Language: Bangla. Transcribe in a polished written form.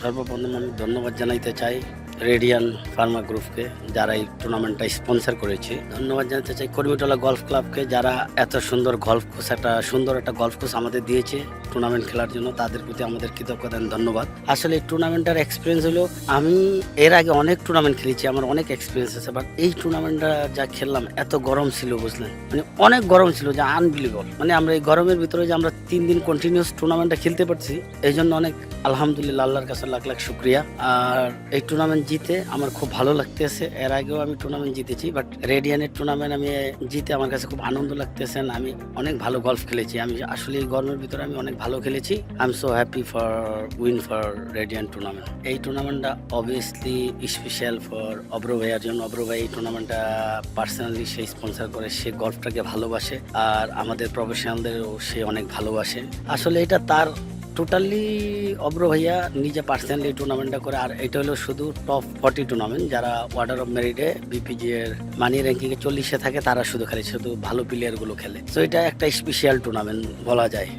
সর্বপ্রথম আমি ধন্যবাদ জানাইতে চাই রেডিয়ান ফার্মা গ্রুপকে, যারা এই টুর্নামেন্টটা স্পন্সর করেছে। ধন্যবাদ জানাতে চাই কর্মীটোলা গলফ ক্লাবকে, যারা এত সুন্দর গলফ কোর্স একটা গলফ কোর্স আমাদের দিয়েছে টুর্নামেন্ট খেলার জন্য। তাদের প্রতি আমাদের কৃতজ্ঞতা, ধন্যবাদ। আসলে এই টুর্নামেন্টের এক্সপিরিয়েন্স হলো, আমি এর আগে অনেক টুর্নামেন্ট খেলেছি, আমার অনেক এক্সপিরিয়েন্স আছে, বাট এই টুর্নামেন্টটা যা খেললাম এত গরম ছিল, বুঝলেন, মানে অনেক গরম ছিল, যে আনবিলিভেবল। মানে আমরা এই গরমের ভিতরে যে আমরা 3 দিন কন্টিনিউস টুর্নামেন্টটা খেলতে পারছি, এই জন্য অনেক আলহামদুলিল্লাহ, আল্লাহর কাছে লাখ লাখ শুক্রিয়া। আর এই টুর্নামেন্ট জিতে আমার খুব ভালো লাগতেছে। এর আগেও আমি টুর্নামেন্ট জিতেছি, বাট রেডিয়ানের টুর্নামেন্ট আমি জিতে আমার কাছে খুব আনন্দ লাগতেছে। আমি অনেক ভালো গলফ খেলেছি, আমি আসলে এই গরমের ভিতরে আমি অনেক ভালো খেলেছি। I am so happy for win for radian tournament. এই টুর্নামেন্টটা অবভিয়াসলি স্পেশাল ফর অব্র ভাইয়ার জন্য। অব্র ভাই এই টুর্নামেন্টটা পার্সোনালি সে স্পন্সর করে, সে গলফটাকে ভালোবাসে, আর আমাদের প্রফেশনালদেরও সে অনেক ভালোবাসে। আসলে এটা তার টোটালি, অব্র ভাইয়া নিজে পার্সোনালি টুর্নামেন্টটা করে। আর এটা হলো শুধু টপ 40 টুর্নামেন্ট, যারা অর্ডার অফ মেরিটে বিপিজি এর মানি র্যাঙ্কিংয়ে 40-এ থাকে, তারা শুধু খেলে, শুধু ভালো প্লেয়ারগুলো খেলে। তো এটা একটা স্পেশাল টুর্নামেন্ট বলা যায়।